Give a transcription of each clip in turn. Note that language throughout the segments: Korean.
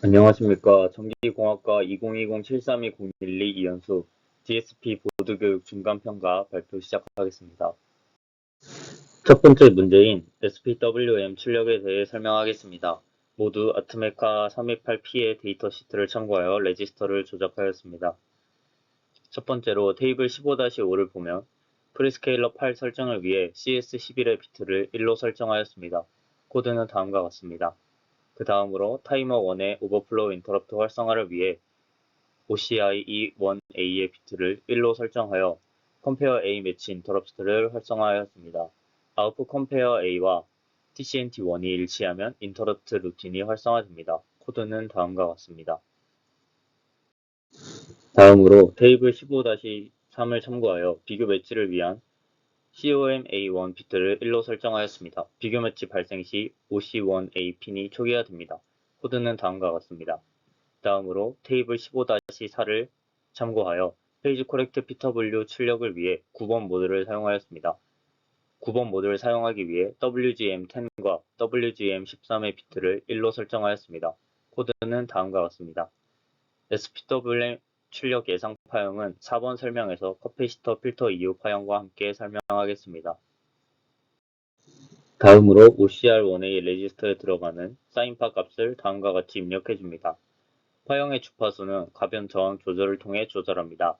안녕하십니까. 전기공학과 2020-732012 이연수 DSP 보드교육 중간평가 발표 시작하겠습니다. 첫 번째 문제인 SPWM 출력에 대해 설명하겠습니다. 모두 아트메카 328P의 데이터 시트를 참고하여 레지스터를 조작하였습니다. 첫 번째로 테이블 15-5를 보면 프리스케일러 8 설정을 위해 CS11의 비트를 1로 설정하였습니다. 코드는 다음과 같습니다. 그 다음으로 타이머 1의 오버플로우 인터럽트 활성화를 위해 OCI1A의 비트를 1로 설정하여 컴페어 A 매치 인터럽트를 활성화하였습니다. 아웃풋 컴페어 A와 TCNT1이 일치하면 인터럽트 루틴이 활성화됩니다. 코드는 다음과 같습니다. 다음으로 테이블 15-3을 참고하여 비교 매치를 위한 COM-A1 비트를 1로 설정하였습니다. 비교 매치 발생 시 OC1A 핀이 초기화됩니다. 코드는 다음과 같습니다. 다음으로 테이블 15-4를 참고하여 페이지 코렉트 PW 출력을 위해 9번 모드를 사용하였습니다. 9번 모드를 사용하기 위해 WGM10과 WGM13의 비트를 1로 설정하였습니다. 코드는 다음과 같습니다. SPWM 출력 예상 파형은 4번 설명에서 커패시터 필터 이후 파형과 함께 설명하겠습니다. 다음으로 OCR1A 레지스터에 들어가는 사인파 값을 다음과 같이 입력해줍니다. 파형의 주파수는 가변 저항 조절을 통해 조절합니다.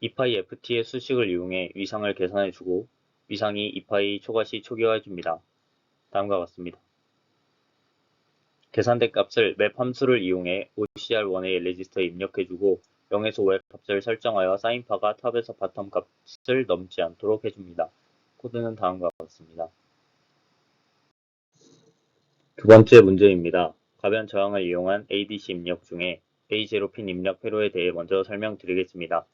2파이 FT의 수식을 이용해 위상을 계산해주고 위상이 2파이 초과시 초기화해줍니다. 다음과 같습니다. 계산된 값을 맵 함수를 이용해 OCR1의 레지스터에 입력해주고 0에서 5의 값을 설정하여 사인파가 탑에서 바텀 값을 넘지 않도록 해줍니다. 코드는 다음과 같습니다. 두 번째 문제입니다. 가변 저항을 이용한 ADC 입력 중에 A0핀 입력 회로에 대해 먼저 설명드리겠습니다.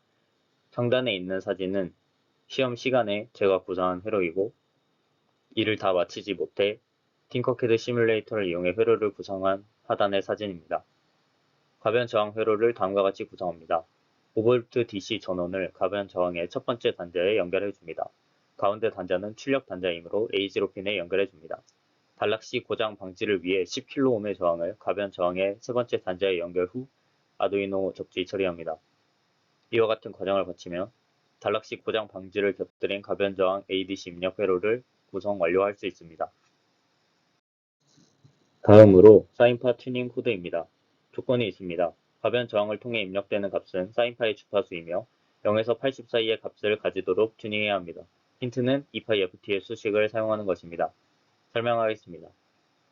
상단에 있는 사진은 시험 시간에 제가 구상한 회로이고 이를 다 마치지 못해 팅커캐드 시뮬레이터를 이용해 회로를 구성한 하단의 사진입니다. 가변 저항 회로를 다음과 같이 구성합니다. 5V DC 전원을 가변 저항의 첫 번째 단자에 연결해줍니다. 가운데 단자는 출력 단자이므로 A0핀에 연결해줍니다. 단락시 고장 방지를 위해 10kohm의 저항을 가변 저항의 세 번째 단자에 연결 후 아두이노 접지 처리합니다. 이와 같은 과정을 거치면 단락시 고장 방지를 곁들인 가변 저항 ADC 입력 회로를 구성 완료할 수 있습니다. 다음으로 사인파 튜닝 코드입니다. 조건이 있습니다. 가변 저항을 통해 입력되는 값은 사인파의 주파수이며 0에서 80 사이의 값을 가지도록 튜닝해야 합니다. 힌트는 2파이 FT의 수식을 사용하는 것입니다. 설명하겠습니다.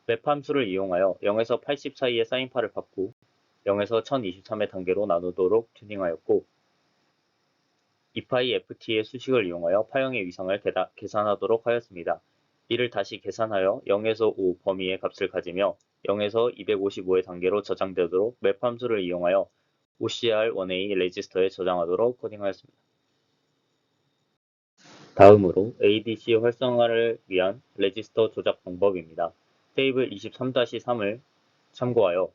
맵 함수를 이용하여 0에서 80 사이의 사인파를 받고 0에서 1023의 단계로 나누도록 튜닝하였고 2파이 FT의 수식을 이용하여 파형의 위상을 계산하도록 하였습니다. 이를 다시 계산하여 0에서 5 범위의 값을 가지며 0에서 255의 단계로 저장되도록 맵 함수를 이용하여 OCR1A 레지스터에 저장하도록 코딩하였습니다. 다음으로 ADC 활성화를 위한 레지스터 조작 방법입니다. 테이블 23-3을 참고하여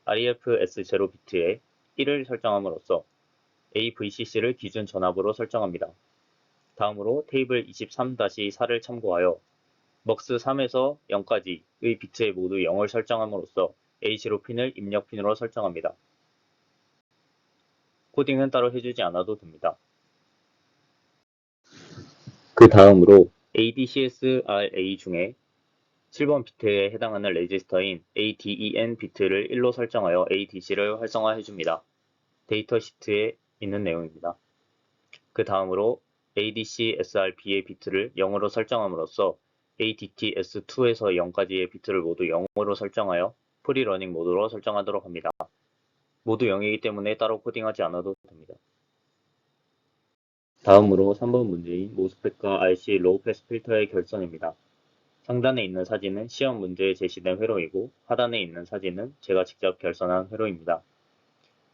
REF-S0 비트에 1을 설정함으로써 AVCC를 기준 전압으로 설정합니다. 다음으로 테이블 23-4를 참고하여 MUX3에서 0까지의 비트에 모두 0을 설정함으로써 A0핀을 입력핀으로 설정합니다. 코딩은 따로 해주지 않아도 됩니다. 그 다음으로 ADCSRA 중에 7번 비트에 해당하는 레지스터인 ADEN 비트를 1로 설정하여 ADC를 활성화해줍니다. 데이터 시트에 있는 내용입니다. 그 다음으로 ADC SRB의 비트를 0으로 설정함으로써 ADT S2에서 0까지의 비트를 모두 0으로 설정하여 프리러닝 모드로 설정하도록 합니다. 모두 0이기 때문에 따로 코딩하지 않아도 됩니다. 다음으로 3번 문제인 모스펫과 RC 로우 패스 필터의 결선입니다. 상단에 있는 사진은 시험 문제에 제시된 회로이고 하단에 있는 사진은 제가 직접 결선한 회로입니다.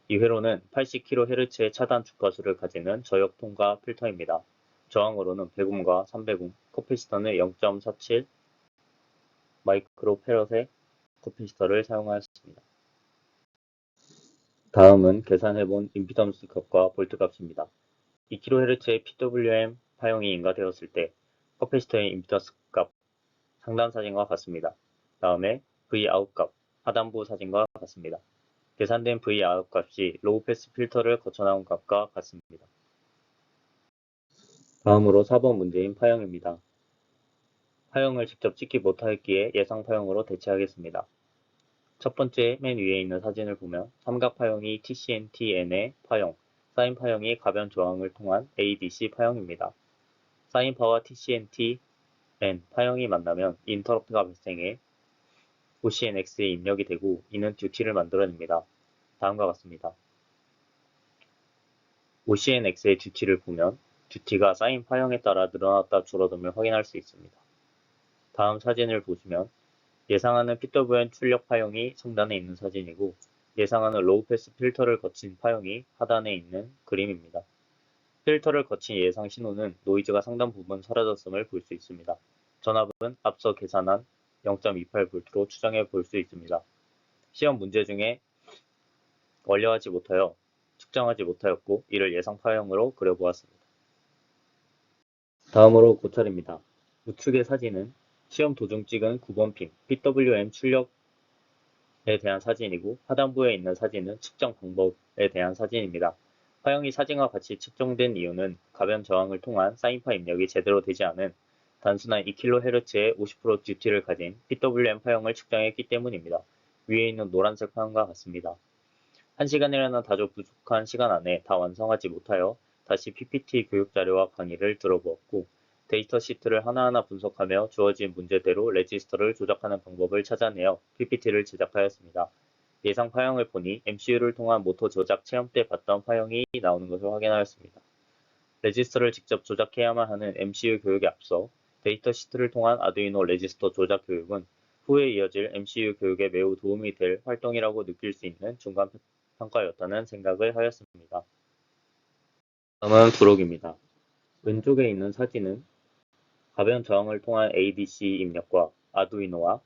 이 회로는 80kHz의 차단 주파수를 가지는 저역 통과 필터입니다. 저항으로는 100ohm과 300ohm, 커패시터는 0.47 마이크로페럿의 커패시터를 사용하였습니다. 다음은 계산해본 임피던스 값과 볼트 값입니다. 2kHz의 PWM 파형이 인가되었을 때 커패시터의 임피던스 값 상단 사진과 같습니다. 다음에 Vout 값 하단부 사진과 같습니다. 계산된 Vout 값이 로우 패스 필터를 거쳐 나온 값과 같습니다. 다음으로 4번 문제인 파형입니다. 파형을 직접 찍지 못하였기에 예상 파형으로 대체하겠습니다. 첫 번째 맨 위에 있는 사진을 보면 삼각 파형이 TCNTN의 파형, 사인 파형이 가변 저항을 통한 ADC 파형입니다. 사인파와 TCNT, N 파형이 만나면 인터럽트가 발생해 OCNX에 입력이 되고 이는 듀티를 만들어냅니다. 다음과 같습니다. OCNX의 듀티를 보면 듀티가 사인 파형에 따라 늘어났다 줄어듦을 확인할 수 있습니다. 다음 사진을 보시면 예상하는 PWM 출력 파형이 상단에 있는 사진이고 예상하는 로우 패스 필터를 거친 파형이 하단에 있는 그림입니다. 필터를 거친 예상 신호는 노이즈가 상당 부분 사라졌음을 볼 수 있습니다. 전압은 앞서 계산한 0.28V로 추정해 볼 수 있습니다. 시험 문제 중에 완료하지 못하여 측정하지 못하였고 이를 예상 파형으로 그려보았습니다. 다음으로 고찰입니다. 우측의 사진은 시험 도중 찍은 9번 핀 PWM 출력에 대한 사진이고 하단부에 있는 사진은 측정 방법에 대한 사진입니다. 파형이 사진과 같이 측정된 이유는 가변 저항을 통한 사인파 입력이 제대로 되지 않은 단순한 2kHz의 50% 듀티를 가진 PWM 파형을 측정했기 때문입니다. 위에 있는 노란색 파형과 같습니다. 1시간이라는 다소 부족한 시간 안에 다 완성하지 못하여 다시 PPT 교육자료와 강의를 들어보았고 데이터 시트를 하나하나 분석하며 주어진 문제대로 레지스터를 조작하는 방법을 찾아내어 PPT를 제작하였습니다. 예상 파형을 보니 MCU를 통한 모터 조작 체험 때 봤던 파형이 나오는 것을 확인하였습니다. 레지스터를 직접 조작해야만 하는 MCU 교육에 앞서 데이터 시트를 통한 아두이노 레지스터 조작 교육은 후에 이어질 MCU 교육에 매우 도움이 될 활동이라고 느낄 수 있는 중간 평가였다는 생각을 하였습니다. 다음은 부록입니다. 왼쪽에 있는 사진은 가변 저항을 통한 ADC 입력과 아두이노와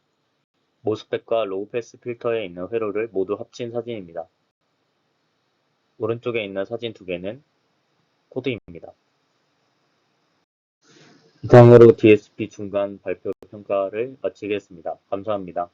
모스펫과 로우 패스 필터에 있는 회로를 모두 합친 사진입니다. 오른쪽에 있는 사진 두 개는 코드입니다. 이상으로 DSP 중간 발표 평가를 마치겠습니다. 감사합니다.